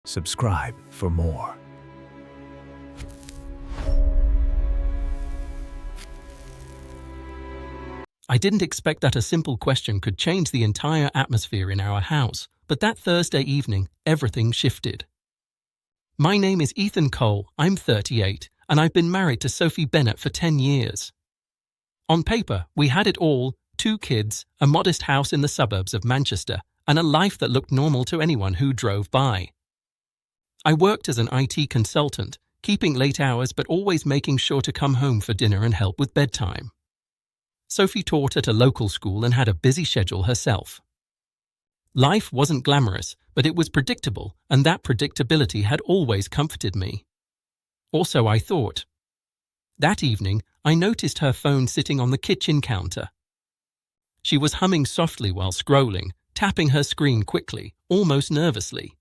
Subscribe for more. I didn't expect that a simple question could change the entire atmosphere in our house, but that Thursday evening, everything shifted. My name is Ethan Cole, I'm 38, and I've been married to Sophie Bennett for 10 years. On paper, we had it all: 2 kids, a modest house in the suburbs of Manchester, and a life that looked normal to anyone who drove by. I worked as an IT consultant, keeping late hours but always making sure to come home for dinner and help with bedtime. Sophie taught at a local school and had a busy schedule herself. Life wasn't glamorous, but it was predictable, and that predictability had always comforted me. Or so I thought. That evening, I noticed her phone sitting on the kitchen counter. She was humming softly while scrolling, tapping her screen quickly, almost nervously.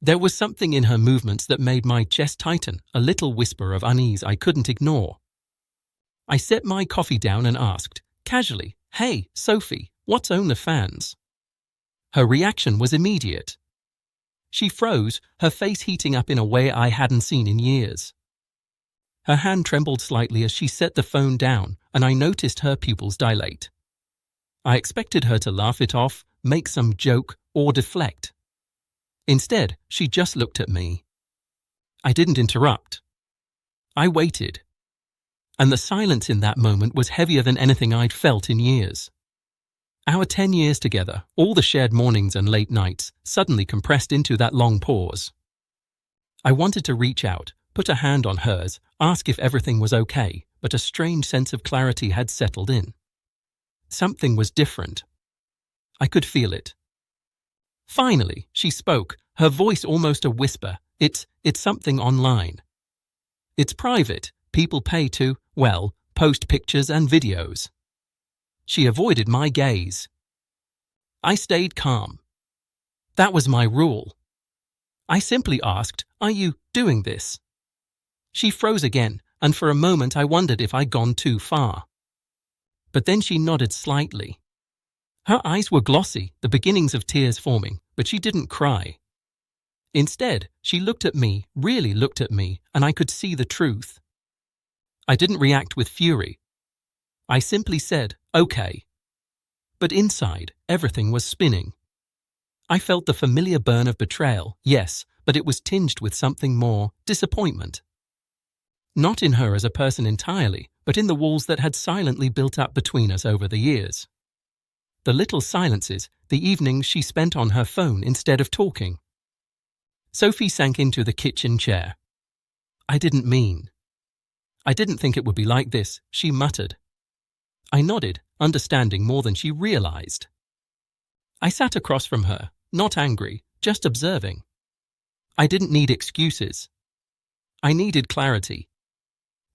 There was something in her movements that made my chest tighten, a little whisper of unease I couldn't ignore. I set my coffee down and asked, casually, "Hey, Sophie, what's OnlyFans?" Her reaction was immediate. She froze, her face heating up in a way I hadn't seen in years. Her hand trembled slightly as she set the phone down, and I noticed her pupils dilate. I expected her to laugh it off, make some joke, or deflect. Instead, she just looked at me. I didn't interrupt. I waited. And the silence in that moment was heavier than anything I'd felt in years. Our 10 years together, all the shared mornings and late nights, suddenly compressed into that long pause. I wanted to reach out, put a hand on hers, ask if everything was okay, but a strange sense of clarity had settled in. Something was different. I could feel it. Finally, she spoke, her voice almost a whisper. It's something online. It's private. People pay to, well, post pictures and videos. She avoided my gaze. I stayed calm. That was my rule. I simply asked, "Are you doing this?" She froze again, and for a moment I wondered if I'd gone too far. But then she nodded slightly. Her eyes were glossy, the beginnings of tears forming, but she didn't cry. Instead, she looked at me, really looked at me, and I could see the truth. I didn't react with fury. I simply said, "Okay." But inside, everything was spinning. I felt the familiar burn of betrayal, yes, but it was tinged with something more: disappointment. Not in her as a person entirely, but in the walls that had silently built up between us over the years. The little silences, the evenings she spent on her phone instead of talking. Sophie sank into the kitchen chair. "I didn't mean. I didn't think it would be like this," she muttered. I nodded, understanding more than she realized. I sat across from her, not angry, just observing. I didn't need excuses. I needed clarity.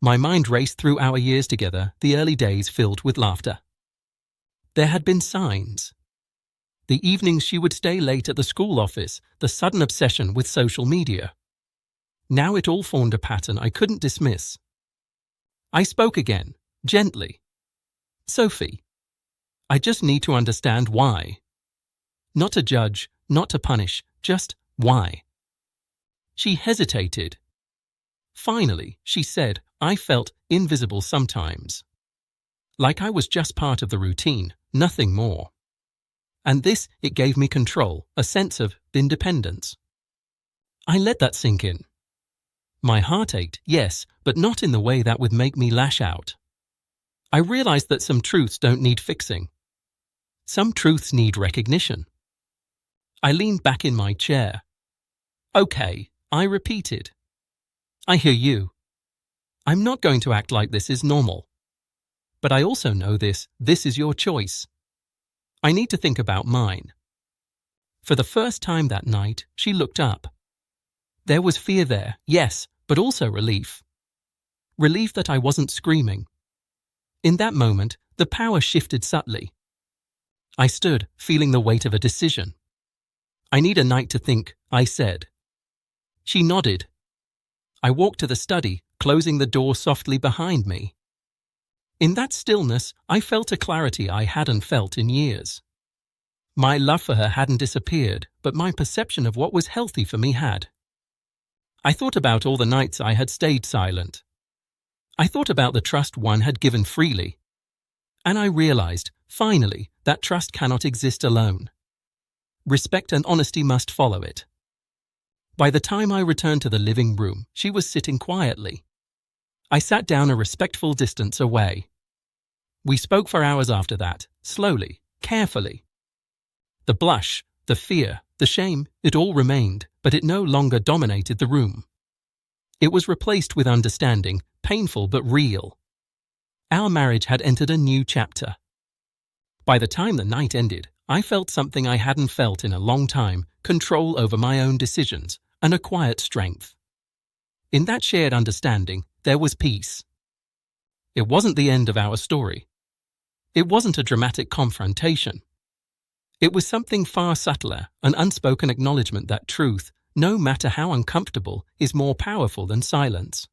My mind raced through our years together, the early days filled with laughter. There had been signs. The evenings she would stay late at the school office, the sudden obsession with social media. Now it all formed a pattern I couldn't dismiss. I spoke again, gently. "Sophie, I just need to understand why. Not to judge, not to punish, just why." She hesitated. Finally, she said, "I felt invisible sometimes. Like I was just part of the routine, nothing more. And this, it gave me control, a sense of independence." I let that sink in. My heart ached, yes, but not in the way that would make me lash out. I realized that some truths don't need fixing. Some truths need recognition. I leaned back in my chair. "Okay," I repeated. "I hear you. I'm not going to act like this is normal. But I also know this is your choice. I need to think about mine." For the first time that night, she looked up. There was fear there, yes, but also relief. Relief that I wasn't screaming. In that moment, the power shifted subtly. I stood, feeling the weight of a decision. "I need a night to think," I said. She nodded. I walked to the study, closing the door softly behind me. In that stillness, I felt a clarity I hadn't felt in years. My love for her hadn't disappeared, but my perception of what was healthy for me had. I thought about all the nights I had stayed silent. I thought about the trust one had given freely. And I realized, finally, that trust cannot exist alone. Respect and honesty must follow it. By the time I returned to the living room, she was sitting quietly. I sat down a respectful distance away. We spoke for hours after that, slowly, carefully. The blush, the fear, the shame, it all remained, but it no longer dominated the room. It was replaced with understanding, painful but real. Our marriage had entered a new chapter. By the time the night ended, I felt something I hadn't felt in a long time, control over my own decisions, and a quiet strength. In that shared understanding, there was peace. It wasn't the end of our story. It wasn't a dramatic confrontation. It was something far subtler, an unspoken acknowledgement that truth, no matter how uncomfortable, is more powerful than silence.